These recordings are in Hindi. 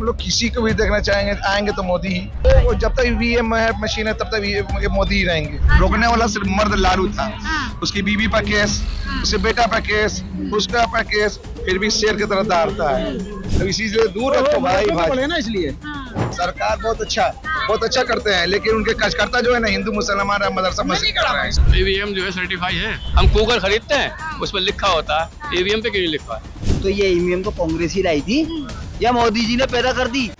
हम लोग किसी को भी देखना चाहेंगे, आएंगे तो मोदी ही। वो जब तक ईवीएम है मशीन है तब तक मोदी ही रहेंगे। रोकने वाला सिर्फ मर्द लालू था, उसकी बीवी पर केस, उसके बेटा पर केस, उसका पर केस, फिर भी शेर की तरह दहाड़ता है। तो इसी से दूर रखो भाई ना, इसलिए सरकार बहुत अच्छा करते हैं, लेकिन उनके कार्यकर्ता जो है ना हिंदू मुसलमान मदरसा मस्जिद कर रहे हैं। ईवीएम जो है सर्टिफाई है, हम कुकर खरीदते हैं उस पर लिखा होता है, ईवीएम पे क्यों नहीं लिखा है? तो ये ईवीएम तो कांग्रेस ही लाई थी या मोदी जी ने पैदा कर दी?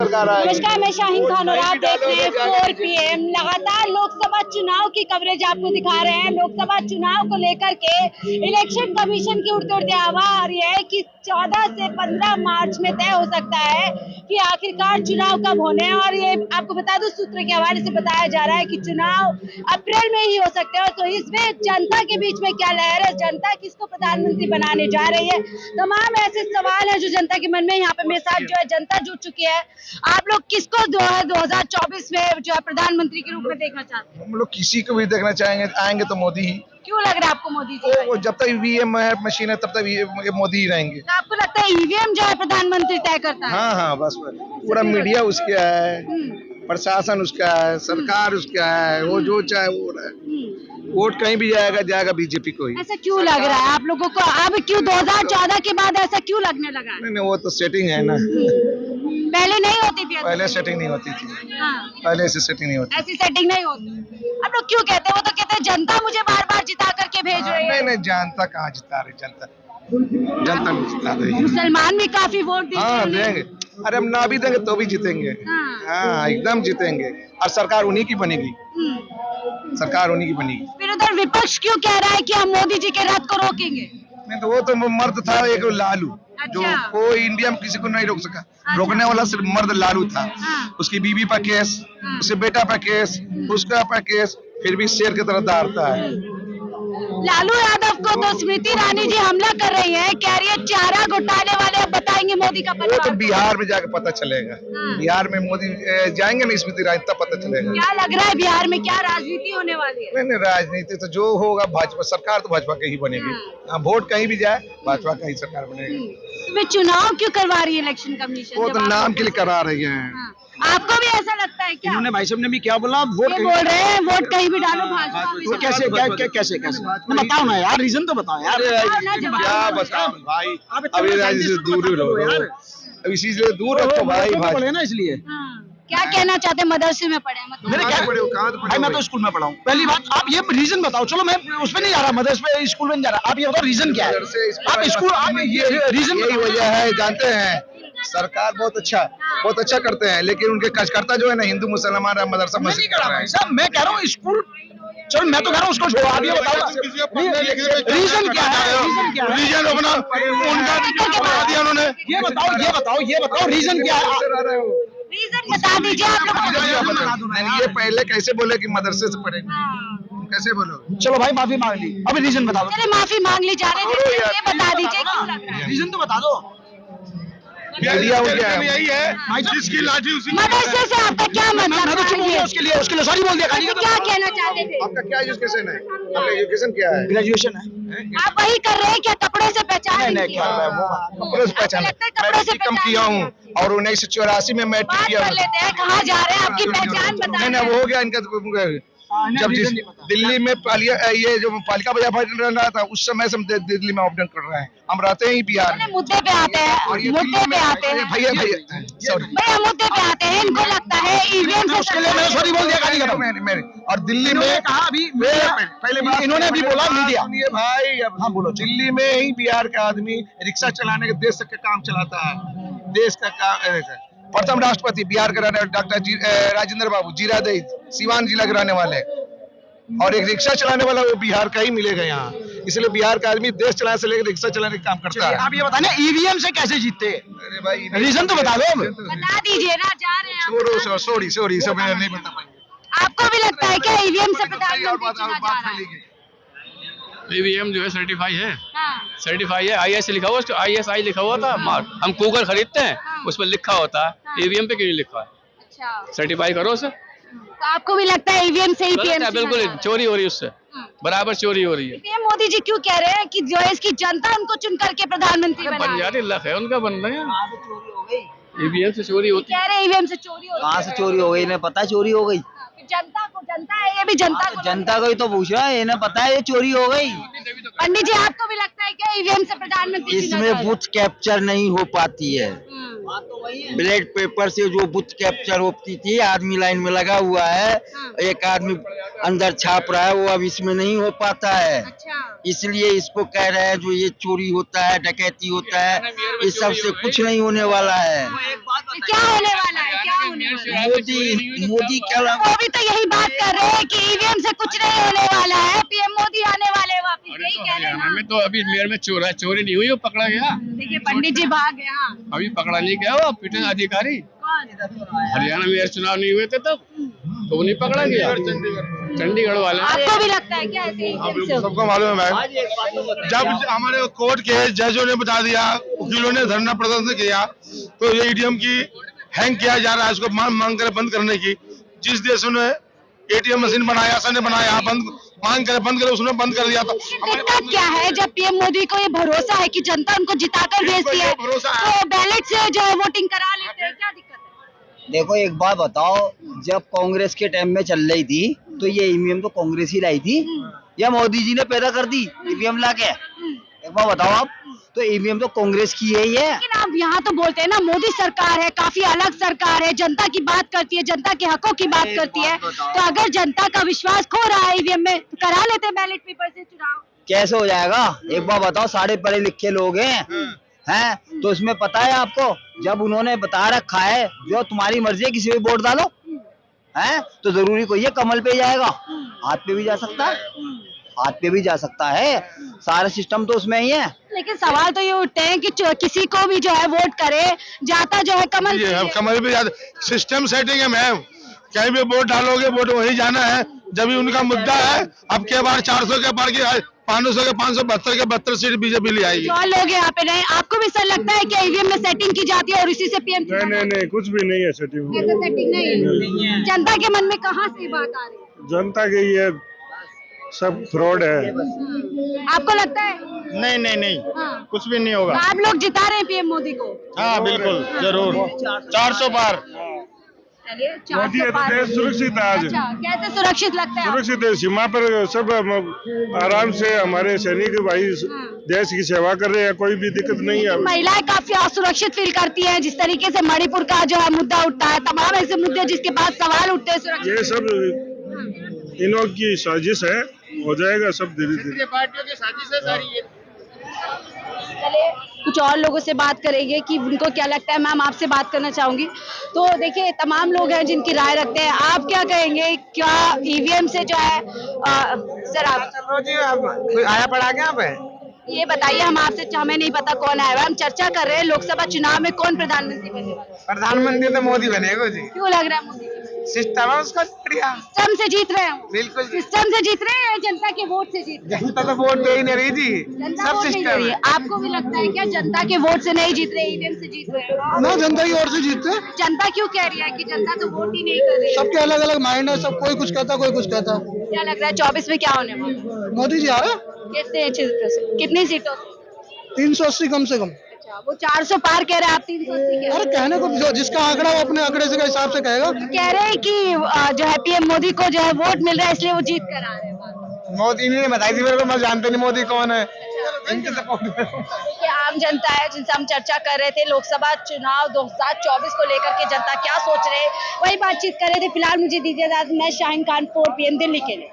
नमस्कार, मैं शाहीन खान और आप देख रहे हैं 4 PM। लगातार लोकसभा चुनाव की कवरेज आपको दिखा रहे हैं। लोकसभा चुनाव को लेकर के इलेक्शन कमीशन की उड़ते उड़ते आवाज आ रही है कि 14 से 15 मार्च में तय हो सकता है कि आखिरकार चुनाव कब होने हैं। और ये आपको बता दूं, सूत्र के हवाले से बताया जा रहा है कि चुनाव अप्रैल में ही हो सकते हैं। तो इसमें जनता के बीच में क्या लहर है, जनता किसको प्रधानमंत्री बनाने जा रही है, तमाम ऐसे सवाल है जो जनता के मन में। यहाँ पे मेरे साथ जो है जनता जुड़ चुकी है। आप लोग किसको 2024 में जो है प्रधानमंत्री के रूप में देखना चाहते हैं? हम लोग किसी को भी देखना चाहेंगे, आएंगे तो मोदी ही। क्यों लग रहा है आपको मोदी जी? वो जब तक ईवीएम है मशीन है तब तक मोदी ही रहेंगे। तो आपको लगता है ईवीएम जो है प्रधानमंत्री तय करता है? हाँ बस पूरा मीडिया उसका है, प्रशासन उसका है, सरकार उसका है, वो जो चाहे वो रहे। वोट कहीं भी जाएगा बीजेपी को ही। ऐसा क्यों लग रहा है आप लोगों को? अब क्यों 2014 के बाद ऐसा क्यों लगने लगा है? नहीं वो तो सेटिंग है ना, पहले नहीं होती थी? पहले सेटिंग नहीं होती थी। हाँ। पहले ऐसी सेटिंग नहीं होती। ऐसी सेटिंग नहीं होती। आप लोग क्यों कहते हैं? वो तो कहते हैं जनता मुझे बार बार जिता करके भेज रही है। नहीं जनता कहाँ जिता रही, जनता नहीं जिता रही। मुसलमान भी काफी वोट देते हैं। हाँ देंगे, अरे हम ना भी देंगे तो भी जीतेंगे। हाँ एकदम जीतेंगे, और सरकार उन्हीं की बनेगी। सरकार उन्हीं की बनेगी। फिर उधर विपक्ष क्यों कह रहा है कि हम मोदी जी के रथ को रोकेंगे? नहीं तो वो तो मर्द था एक लालू, जो कोई इंडिया में किसी को नहीं रोक सका। रोकने वाला सिर्फ मर्द लालू था, उसकी बीवी पर केस, उसके बेटा पर केस, उसका पर केस, फिर भी शेर की तरह दहाड़ता है। लालू यादव को तो स्मृति ईरानी जी हमला कर रही है, कह रही है चारा घोटाले वाले अब बताएंगे मोदी का वो परिवार। तो बिहार में जाके पता चलेगा। बिहार में मोदी जाएंगे ना स्मृति ईरानी तब पता चलेगा। क्या लग रहा है बिहार में क्या राजनीति होने वाली है? नहीं राजनीति तो जो होगा भाजपा, सरकार तो भाजपा की ही बनेगी। वोट कहीं भी जाए भाजपा का ही सरकार बनेगी। वे चुनाव क्यों करवा रही है इलेक्शन कमीशन? वो तो नाम के लिए करा रही है। आपको भी ऐसा लगता है क्या? इन्होंने भाई साहब ने भी क्या बोला, वोट बोल रहे हैं वोट कहीं भी डालो भाजपा। तो कैसे बताओ ना यार, रीजन तो बताओ यार। क्या बताओ भाई, अभी राज्य से दूर रहो यार, अब इसी से दूर रखो भाई भाई ना, इसलिए क्या कहना चाहते हैं? मदरसे में पढ़े मतलब? मेरे क्या भाई, मैं तो स्कूल में पढ़ा हूँ। पहली बात आप ये रीजन बताओ। चलो मैं उस पर नहीं जा रहा, मदरसे पे स्कूल में नहीं जा रहा। आप ये बताओ रीजन क्या है? आप स्कूल, आप ये रीजन यही वजह है, जानते हैं सरकार बहुत अच्छा करते हैं, लेकिन उनके कार्यकर्ता जो है ना हिंदू मुसलमान मदरसा मस्जिद कर रहे हैं। सब मैं कह रहा हूँ स्कूल, चलो मैं तो कह रहा हूँ उसको छोड़ो। आप ये बताओ रीजन क्या है? रीजन अपना उनका उन्होंने ये बताओ रीजन क्या है? रीजन बता दीजिए आप लोग। ये पहले कैसे बोले कि मदरसे से पढ़े, कैसे बोलो? चलो भाई माफी मांग ली, अभी रीजन बता दो। चलिए माफी मांग ली जा रही है, ये बता दीजिए क्यों लग रहा है? रीजन तो बता दो। मीडिया यही है जिसकी लाठी उसी मदरसे से आपका क्या मतलब मैं तो चुप हो गया उसके लिए सॉरी बोल दिया। क्या कहना चाहते थे? आपका क्या एजुकेशन है? आपका एजुकेशन क्या है? ग्रेजुएशन है। आप वही कर रहे हैं क्या? कपड़े से पहचान? कपड़ों से पहचान, मैं बीकॉम किया हूँ और 1984 में मैट्रिक किया हूँ। लेते हैं, कहाँ जा रहे हैं? आपकी पहचान बताइए। नहीं वो हो गया इनका। जब जिस दिल्ली में ये जो पालिका बाजार रह रहा था उस समय से हम दिल्ली में ऑपरेट कर रहे हैं। हम रहते हैं बिहार में। मुद्दे पे आते हैं, भैया सॉरी भैया मुद्दे पे आते हैं। इनको लगता है ईवीएम से उसके लिए मैंने सॉरी बोल दिया। मेरे और दिल्ली में कहा अभी पहले बात इन्होंने अभी बोला मीडिया भाई। अब हाँ बोलो। दिल्ली में ही बिहार का आदमी रिक्शा चलाने के देश का काम चलाता है, देश का काम। प्रथम राष्ट्रपति बिहार के रहने डॉक्टर राजेंद्र बाबू जीरादेई सीवान जिला के रहने वाले, और एक रिक्शा चलाने वाला वो बिहार का ही मिलेगा यहाँ। इसलिए बिहार का आदमी देश चलाने से लेकर रिक्शा चलाने का काम करता है। आप ये बताना ईवीएम से कैसे जीतते? अरे भाई रीजन तो बता दो। बता दीजिए ना, जा रहे हैं। छोड़ो सॉरी सब नहीं बता पाएंगे। आपको भी लगता है क्या ईवीएम से प्रधानमंत्री चुना जा रहा है? ईवीएम जो है सर्टिफाई है, हाँ। सर्टिफाई है। IS लिखा हुआ, ISI लिखा हुआ था। हम कुकर खरीदते हैं उस पर लिखा होता है, ईवीएम पे क्यों नहीं लिखा है? अच्छा, सर्टिफाई करो उसे। तो आपको भी लगता है ईवीएम से ही पीएम? बिल्कुल चोरी हो रही है उससे। बराबर चोरी हो रही है। पीएम मोदी जी क्यों कह रहे हैं कि जो है इसकी जनता उनको चुन करके प्रधानमंत्री बना बन रही जा है? रही, लक है उनका बन रहे हैं। ईवीएम से चोरी होती कह रहे हैं ईवीएम से चोरी हो रही कहाँ से चोरी हो गई, इन्हें पता है चोरी हो गई। जनता है ये भी जनता को जनता को ही तो पूछ रहा है, इन्हें पता है ये चोरी हो गई। पंडित जी आपको भी लगता है क्या ईवीएम से प्रधानमंत्री चुना इसमें जाएगा? बूथ कैप्चर नहीं हो पाती है। ब्लैक पेपर से जो बूथ कैप्चर होती थी, आदमी लाइन में लगा हुआ है, एक आदमी अंदर छाप रहा है, वो अब इसमें नहीं हो पाता है। अच्छा इसलिए इसको कह रहे हैं जो ये चोरी होता है, डकैती होता है, इस सब से कुछ नहीं होने वाला है। तो क्या होने वाला है, क्या होने वाला है? मोदी के अलावा वो भी तो यही बात कर रहे हैं कि ईवीएम से कुछ नहीं होने वाला है, पीएम मोदी आने वाले हैं वापिस, यही कह रहे हैं हरियाणा ना? में तो अभी मेयर में चोरी नहीं हुई, वो पकड़ा गया। देखिए पंडित जी भाग गए। हाँ अभी पकड़ा नहीं गया, वो पिटे अधिकारी। कौन? हरियाणा में चुनाव नहीं हुए थे तब, तो वो नहीं पकड़ा गया। चंडीगढ़ वाले आपको भी लगता है क्या ऐसे ईवीएम से? सबको मालूम है मैम, जब हमारे कोर्ट के जजों ने बता दिया, वकीलों ने धरना प्रदर्शन किया, तो ये ईवीएम की हैंग किया जा रहा है, उसको मांग कर बंद करने की। जिस देशों ने एटीएम मशीन बनाया, आसान ने बनाया, मांग कर बंद करे, उसने बंद कर दिया। तो दिक्कत क्या है जब पीएम मोदी को ये भरोसा है कि जनता उनको जिताकर भेजती है, भरोसा है। तो बैलेट से जो है वोटिंग करा लेते हैं, क्या दिक्कत है? देखो एक बात बताओ, जब कांग्रेस के टाइम में चल रही थी तो ये ईवीएम तो कांग्रेस ही लाई थी या मोदी जी ने पैदा कर दी ईवीएम लाके? एक बात बताओ आप, तो ईवीएम तो कांग्रेस की है ये। लेकिन आप यहाँ तो बोलते हैं ना मोदी सरकार है, काफी अलग सरकार है, जनता की बात करती है, जनता के हकों की बात करती है, तो अगर जनता का विश्वास खो रहा है ईवीएम में तो करा लेते हैं बैलेट पेपर से चुनाव। कैसे हो जाएगा? एक बार बताओ, सारे पढ़े लिखे लोग हैं तो इसमें पता है आपको, जब उन्होंने बता रखा है जो तुम्हारी मर्जी है किसी भी वोट डालो, हैं तो जरूरी कोई है कमल पे जाएगा? हाथ पे भी जा सकता है, हाथ पे भी जा सकता है, सारा सिस्टम तो उसमें ही है। लेकिन सवाल तो ये उठते हैं कि किसी को भी जो है वोट करे, जाता जो है कमल पे ही है। कमल भी ज्यादा सिस्टम सेटिंग है मैम, कहीं भी वोट डालोगे वोट वही जाना है, जब भी उनका मुद्दा है। अब के बार 400 के बार की 500 के 572 के 72 सीट बीजेपी ले आएगी। जो लोग यहाँ पे रहे, आपको भी सर लगता है कि ईवीएम में सेटिंग की जाती है और इसी से पीएम नहीं कुछ भी नहीं है सेटिंग। सेटिंग नहीं है? जनता के मन में कहाँ से ये बात आ रही है? जनता के ये सब फ्रॉड है। आपको लगता है? नहीं हाँ। कुछ भी नहीं होगा। आप लोग जिता रहे हैं पीएम मोदी को? हाँ बिल्कुल जरूर, 400 पार। चलिए मोदी है तो देश सुरक्षित है आज। अच्छा, कैसे सुरक्षित लगता है आपको? सुरक्षित है, सीमा पर सब आराम से हमारे सैनिक भाई देश की सेवा कर रहे हैं, कोई भी दिक्कत नहीं है। महिलाएं काफी असुरक्षित फील करती हैं, जिस तरीके से मणिपुर का जो है मुद्दा उठता है, तमाम ऐसे मुद्दे जिसके बाद सवाल उठते हैं सुरक्षा। ये सब इनों की साजिश है, हो जाएगा सब धीरे धीरे। पार्टियों की साजिश है सारी ये। चलिए कुछ और लोगों से बात करेंगे कि उनको क्या लगता है। मैम आपसे बात करना चाहूंगी। तो देखिए तमाम लोग हैं जिनकी राय रखते हैं, आप क्या कहेंगे, क्या ईवीएम से जो है सर आप कोई आया पड़ा क्या पे? ये बताइए, हम आपसे, हमें नहीं पता कौन आया हुआ, हम चर्चा कर रहे हैं लोकसभा चुनाव में कौन प्रधानमंत्री बनेगा। प्रधानमंत्री तो मोदी बनेगा जी, क्यों लग रहा है मोदी? सिस्टम है उसका बढ़िया। सिस्टम से जीत रहे हैं? बिल्कुल जी। सिस्टम से जीत रहे हैं या जनता के वोट से जीत रहे हैं? जनता तो वोट दे ही नहीं रही जी, जनता सब वोट नहीं दे सिस्टम रही है। है। आपको भी लगता है क्या जनता के वोट से नहीं जीत रहे, ईवीएम से जीत रहे हैं? ना जनता की ओर से जीतते हैं। जनता क्यों कह रही है कि जनता तो वोट ही नहीं कर रही है? सबके अलग अलग माइंड है, सब कोई कुछ कहता कोई कुछ कहता। क्या लग रहा है 24 में क्या होने वाला है? मोदी जी आ रहे, कितने सीटों से, कितनी सीटों से? 380 कम से कम। अच्छा, वो 400 पार कह रहे हैं, आप 380 कह रहे अरे कहने को जिसका आंकड़ा वो अपने आंकड़े से के हिसाब से कहेगा। हैं। कह रहे हैं कि जो है पीएम मोदी को जो है वोट मिल रहा है इसलिए वो जीत कर आ रहे हैं। मोदी ने बताई थी मेरे को, मैं जानते नहीं मोदी कौन है, इनके सपोर्ट में। देखिए आम जनता है जिनसे हम चर्चा कर रहे थे लोकसभा चुनाव 2024 को लेकर के जनता क्या सोच रहे हैं, वही बातचीत कर रहे थे। फिलहाल मुझे दीजिए इजाजत, मैं शाहीन खान 4 PM दिल्ली के लिए।